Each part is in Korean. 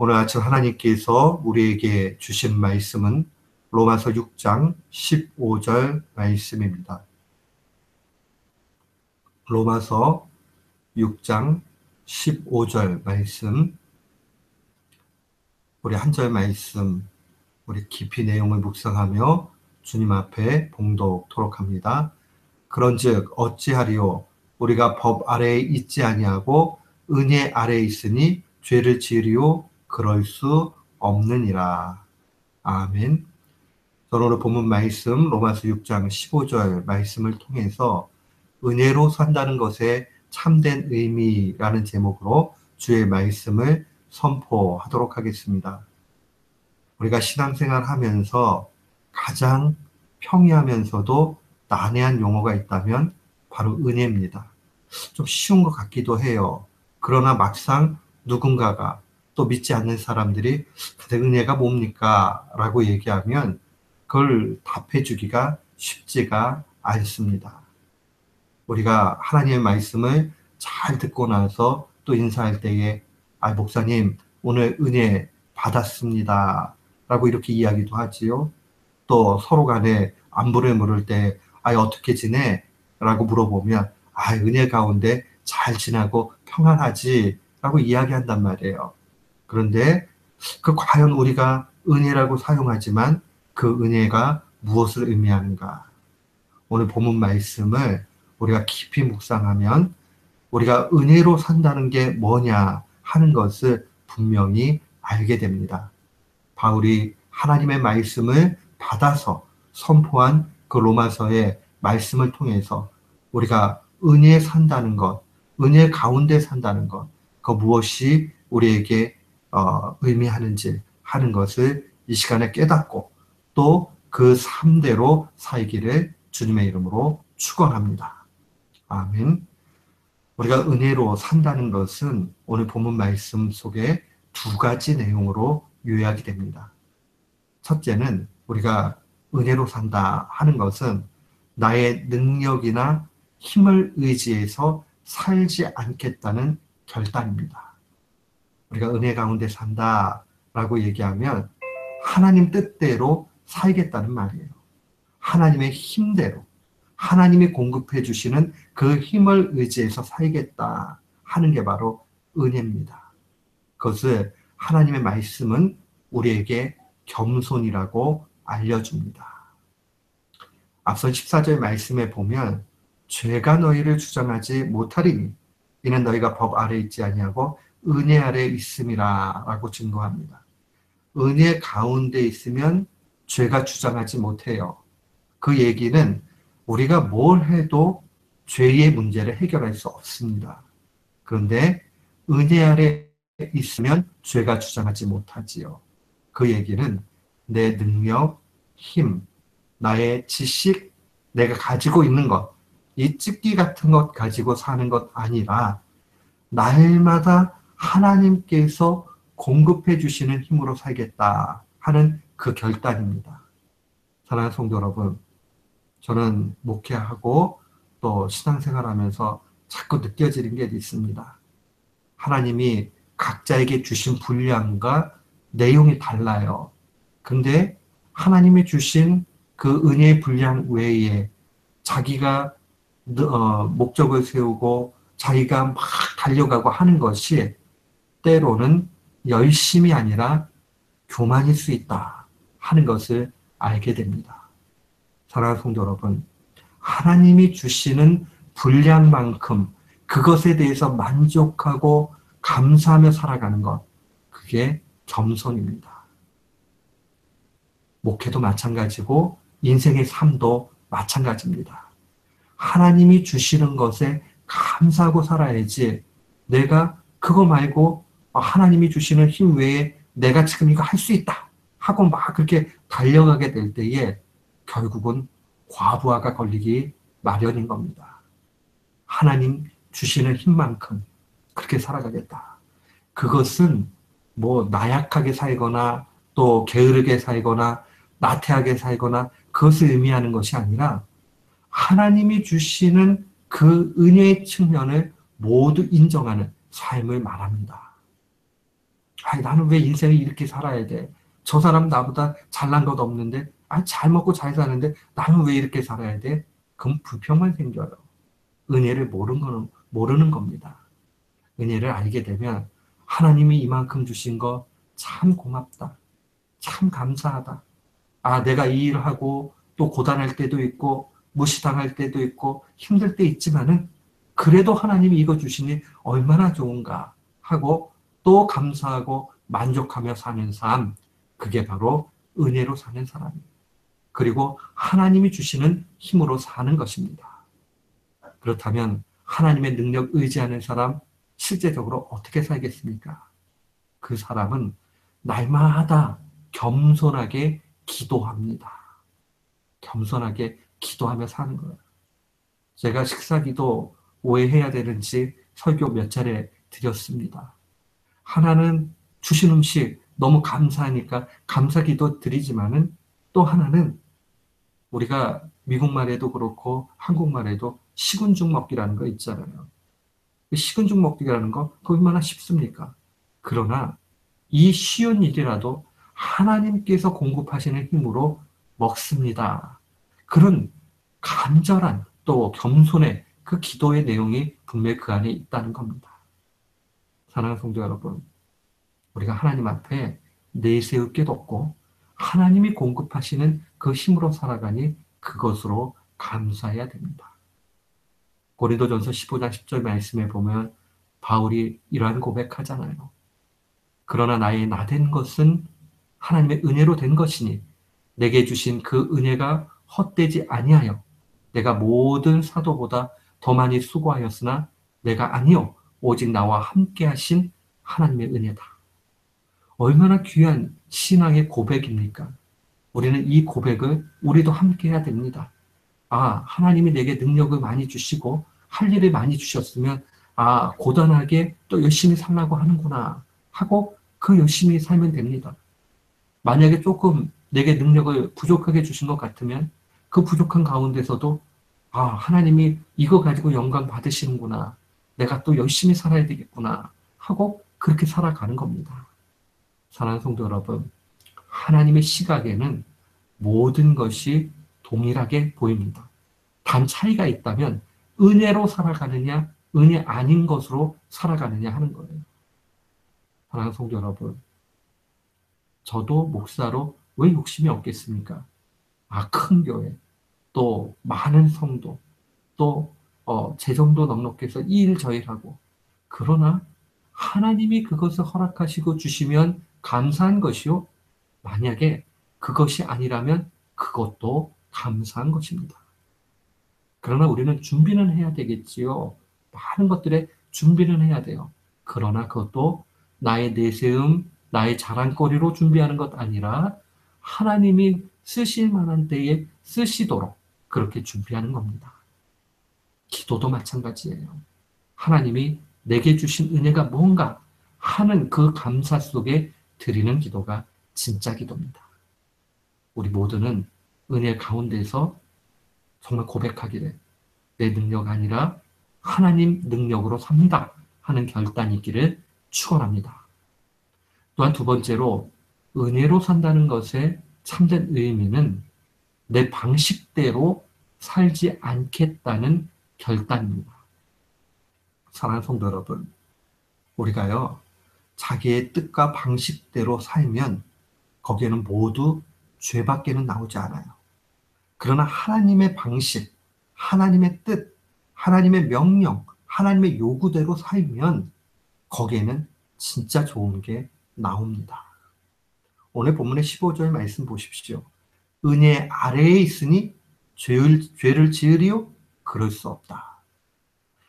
오늘 아침 하나님께서 우리에게 주신 말씀은 로마서 6장 15절 말씀입니다. 로마서 6장 15절 말씀, 우리 한 절 말씀, 우리 깊이 내용을 묵상하며 주님 앞에 봉독토록 합니다. 그런즉 어찌하리요? 우리가 법 아래에 있지 아니하고 은혜 아래에 있으니 죄를 지으리요? 그럴 수 없느니라. 아멘. 저는 오늘 본문 말씀 로마서 6장 15절 말씀을 통해서 은혜로 산다는 것의 참된 의미라는 제목으로 주의 말씀을 선포하도록 하겠습니다. 우리가 신앙생활 하면서 가장 평이하면서도 난해한 용어가 있다면 바로 은혜입니다. 좀 쉬운 것 같기도 해요. 그러나 막상 누군가가 또 믿지 않는 사람들이 근데 은혜가 뭡니까? 라고 얘기하면 그걸 답해주기가 쉽지가 않습니다. 우리가 하나님의 말씀을 잘 듣고 나서 또 인사할 때에 목사님 오늘 은혜 받았습니다 라고 이렇게 이야기도 하지요. 또 서로 간에 안부를 물을 때 어떻게 지내? 라고 물어보면 은혜 가운데 잘 지나고 평안하지 라고 이야기한단 말이에요. 그런데 과연 우리가 은혜라고 사용하지만 그 은혜가 무엇을 의미하는가? 오늘 본문 말씀을 우리가 깊이 묵상하면 우리가 은혜로 산다는 게 뭐냐 하는 것을 분명히 알게 됩니다. 바울이 하나님의 말씀을 받아서 선포한 그 로마서의 말씀을 통해서 우리가 은혜에 산다는 것, 은혜 가운데 산다는 것, 그 무엇이 우리에게 의미하는지 하는 것을 이 시간에 깨닫고 또 그 삶대로 살기를 주님의 이름으로 축원합니다. 아멘. 우리가 은혜로 산다는 것은 오늘 본문 말씀 속에 두 가지 내용으로 요약이 됩니다. 첫째는 우리가 은혜로 산다 하는 것은 나의 능력이나 힘을 의지해서 살지 않겠다는 결단입니다. 우리가 은혜 가운데 산다라고 얘기하면 하나님 뜻대로 살겠다는 말이에요. 하나님의 힘대로, 하나님이 공급해 주시는 그 힘을 의지해서 살겠다 하는 게 바로 은혜입니다. 그것을 하나님의 말씀은 우리에게 겸손이라고 알려줍니다. 앞선 14절 말씀에 보면 죄가 너희를 주장하지 못하리니 이는 너희가 법 아래 있지 아니하고 은혜 아래 있음이라 라고 증거합니다. 은혜 가운데 있으면 죄가 주장하지 못해요. 그 얘기는 우리가 뭘 해도 죄의 문제를 해결할 수 없습니다. 그런데 은혜 아래 있으면 죄가 주장하지 못하지요. 그 얘기는 내 능력, 힘, 나의 지식, 내가 가지고 있는 것, 이 찍기 같은 것 가지고 사는 것 아니라 날마다 하나님께서 공급해 주시는 힘으로 살겠다 하는 그 결단입니다. 사랑하는 성도 여러분, 저는 목회하고 또 신앙생활하면서 자꾸 느껴지는 게 있습니다. 하나님이 각자에게 주신 분량과 내용이 달라요. 근데 하나님이 주신 그 은혜의 분량 외에 자기가 목적을 세우고 자기가 막 달려가고 하는 것이 때로는 열심이 아니라 교만일 수 있다 하는 것을 알게 됩니다. 사랑하는 성도 여러분, 하나님이 주시는 분량만큼 그것에 대해서 만족하고 감사하며 살아가는 것, 그게 겸손입니다. 목회도 마찬가지고 인생의 삶도 마찬가지입니다. 하나님이 주시는 것에 감사하고 살아야지 내가 그거 말고 하나님이 주시는 힘 외에 내가 지금 이거 할 수 있다 하고 막 그렇게 달려가게 될 때에 결국은 과부하가 걸리기 마련인 겁니다. 하나님 주시는 힘만큼 그렇게 살아가겠다. 그것은 뭐 나약하게 살거나 또 게으르게 살거나 나태하게 살거나 그것을 의미하는 것이 아니라 하나님이 주시는 그 은혜의 측면을 모두 인정하는 삶을 말합니다. 아니, 나는 왜 인생을 이렇게 살아야 돼? 저 사람 나보다 잘난 것 없는데, 아니, 잘 먹고 잘 사는데, 나는 왜 이렇게 살아야 돼? 그럼 불평만 생겨요. 은혜를 모르는 겁니다. 은혜를 알게 되면, 하나님이 이만큼 주신 거 참 고맙다. 참 감사하다. 아, 내가 이 일을 하고, 또 고단할 때도 있고, 무시당할 때도 있고, 힘들 때 있지만은, 그래도 하나님이 이거 주시니 얼마나 좋은가 하고, 또 감사하고 만족하며 사는 삶, 그게 바로 은혜로 사는 사람이에요. 그리고 하나님이 주시는 힘으로 사는 것입니다. 그렇다면 하나님의 능력 의지하는 사람, 실제적으로 어떻게 살겠습니까? 그 사람은 날마다 겸손하게 기도합니다. 겸손하게 기도하며 사는 거예요. 제가 식사기도 오해해야 되는지 설교 몇 차례 드렸습니다. 하나는 주신 음식 너무 감사하니까 감사기도 드리지만은 또 하나는 우리가 미국말에도 그렇고 한국말에도 식은 죽 먹기라는 거 있잖아요. 식은 죽 먹기라는 거 그거 얼마나 쉽습니까? 그러나 이 쉬운 일이라도 하나님께서 공급하시는 힘으로 먹습니다. 그런 간절한 또 겸손의 그 기도의 내용이 분명히 그 안에 있다는 겁니다. 사랑하는 성도 여러분, 우리가 하나님 앞에 내세울 게 없고 하나님이 공급하시는 그 힘으로 살아가니 그것으로 감사해야 됩니다. 고린도전서 15장 10절 말씀에 보면 바울이 이러한 고백하잖아요. 그러나 나의 나된 것은 하나님의 은혜로 된 것이니 내게 주신 그 은혜가 헛되지 아니하여 내가 모든 사도보다 더 많이 수고하였으나 내가 아니요 오직 나와 함께 하신 하나님의 은혜다. 얼마나 귀한 신앙의 고백입니까? 우리는 이 고백을 우리도 함께 해야 됩니다. 아, 하나님이 내게 능력을 많이 주시고 할 일을 많이 주셨으면 아, 고단하게 또 열심히 살라고 하는구나 하고 그 열심히 살면 됩니다. 만약에 조금 내게 능력을 부족하게 주신 것 같으면 그 부족한 가운데서도 아, 하나님이 이거 가지고 영광 받으시는구나. 내가 또 열심히 살아야 되겠구나 하고 그렇게 살아가는 겁니다. 사랑하는 성도 여러분, 하나님의 시각에는 모든 것이 동일하게 보입니다. 단 차이가 있다면 은혜로 살아가느냐, 은혜 아닌 것으로 살아가느냐 하는 거예요. 사랑하는 성도 여러분, 저도 목사로 왜 욕심이 없겠습니까? 아, 큰 교회, 또 많은 성도, 또 재정도 넉넉해서 이 일 저 일하고 그러나 하나님이 그것을 허락하시고 주시면 감사한 것이요. 만약에 그것이 아니라면 그것도 감사한 것입니다. 그러나 우리는 준비는 해야 되겠지요. 많은 것들에 준비는 해야 돼요. 그러나 그것도 나의 내세움, 나의 자랑거리로 준비하는 것 아니라 하나님이 쓰실 만한 때에 쓰시도록 그렇게 준비하는 겁니다. 기도도 마찬가지예요. 하나님이 내게 주신 은혜가 뭔가 하는 그 감사 속에 드리는 기도가 진짜 기도입니다. 우리 모두는 은혜 가운데서 정말 고백하기를 내 능력 아니라 하나님 능력으로 삽니다 하는 결단이 있기를 축원합니다. 또한 두 번째로 은혜로 산다는 것의 참된 의미는 내 방식대로 살지 않겠다는 결단입니다. 사랑하는 성도 여러분, 우리가요 자기의 뜻과 방식대로 살면 거기에는 모두 죄밖에는 나오지 않아요. 그러나 하나님의 방식, 하나님의 뜻, 하나님의 명령, 하나님의 요구대로 살면 거기에는 진짜 좋은 게 나옵니다. 오늘 본문의 15절 말씀 보십시오. 은혜 아래에 있으니 죄를 지으리요? 그럴 수 없다.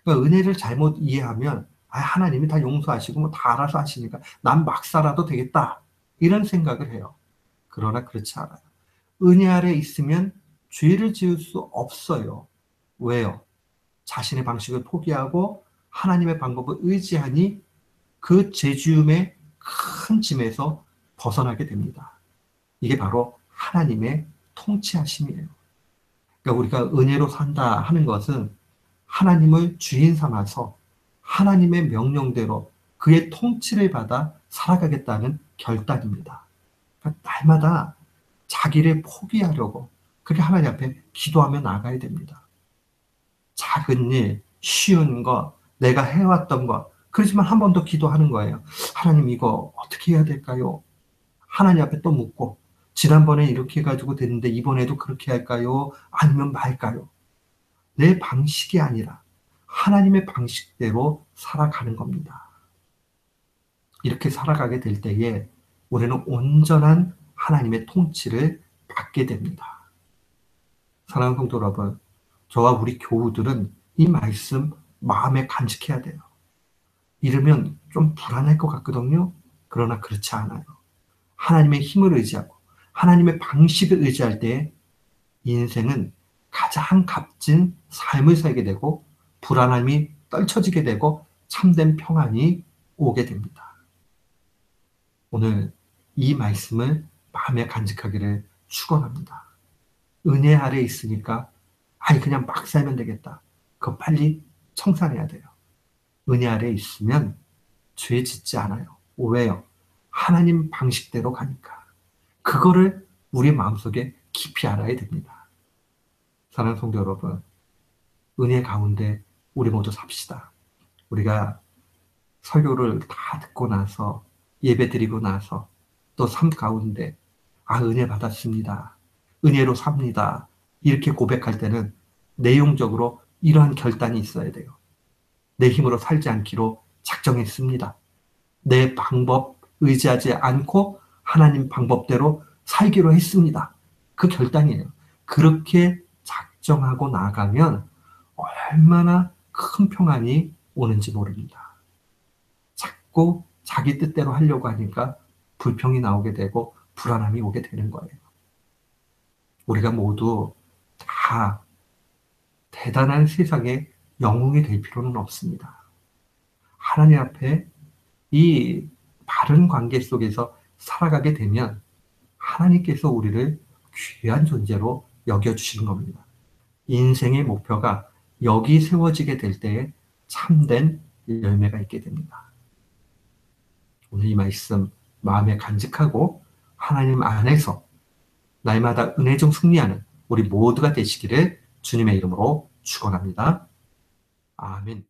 그러니까 은혜를 잘못 이해하면 하나님이 다 용서하시고 뭐 다 알아서 하시니까 난 막 살아도 되겠다. 이런 생각을 해요. 그러나 그렇지 않아요. 은혜 아래에 있으면 죄를 지을 수 없어요. 왜요? 자신의 방식을 포기하고 하나님의 방법을 의지하니 그 죄지음의 큰 짐에서 벗어나게 됩니다. 이게 바로 하나님의 통치하심이에요. 그러니까 우리가 은혜로 산다 하는 것은 하나님을 주인 삼아서 하나님의 명령대로 그 그의 통치를 받아 살아가겠다는 결단입니다. 그러니까 날마다 자기를 포기하려고 그렇게 하나님 앞에 기도하며 나가야 됩니다. 작은 일, 쉬운 거, 내가 해왔던 거, 그렇지만 한 번 더 기도하는 거예요. 하나님 이거 어떻게 해야 될까요? 하나님 앞에 또 묻고, 지난번에 이렇게 해가지고 됐는데 이번에도 그렇게 할까요? 아니면 말까요? 내 방식이 아니라 하나님의 방식대로 살아가는 겁니다. 이렇게 살아가게 될 때에 우리는 온전한 하나님의 통치를 받게 됩니다. 사랑하는 성도 여러분, 저와 우리 교우들은 이 말씀 마음에 간직해야 돼요. 이러면 좀 불안할 것 같거든요. 그러나 그렇지 않아요. 하나님의 힘을 의지하고 하나님의 방식을 의지할 때 인생은 가장 값진 삶을 살게 되고 불안함이 떨쳐지게 되고 참된 평안이 오게 됩니다. 오늘 이 말씀을 마음에 간직하기를 축원합니다. 은혜 아래 있으니까 아니 그냥 막 살면 되겠다. 그거 빨리 청산해야 돼요. 은혜 아래 있으면 죄 짓지 않아요. 왜요? 하나님 방식대로 가니까. 그거를 우리 마음속에 깊이 알아야 됩니다. 사랑하는 성도 여러분, 은혜 가운데 우리 모두 삽시다. 우리가 설교를 다 듣고 나서 예배 드리고 나서 또 삶 가운데 은혜 받았습니다. 은혜로 삽니다. 이렇게 고백할 때는 내용적으로 이러한 결단이 있어야 돼요. 내 힘으로 살지 않기로 작정했습니다. 내 방법 의지하지 않고 하나님 방법대로 살기로 했습니다. 그 결단이에요. 그렇게 작정하고 나가면 얼마나 큰 평안이 오는지 모릅니다. 자꾸 자기 뜻대로 하려고 하니까 불평이 나오게 되고 불안함이 오게 되는 거예요. 우리가 모두 다 대단한 세상의 영웅이 될 필요는 없습니다. 하나님 앞에 이 바른 관계 속에서 살아가게 되면 하나님께서 우리를 귀한 존재로 여겨주시는 겁니다. 인생의 목표가 여기 세워지게 될 때에 참된 열매가 있게 됩니다. 오늘 이 말씀 마음에 간직하고 하나님 안에서 날마다 은혜 중 승리하는 우리 모두가 되시기를 주님의 이름으로 축원합니다. 아멘.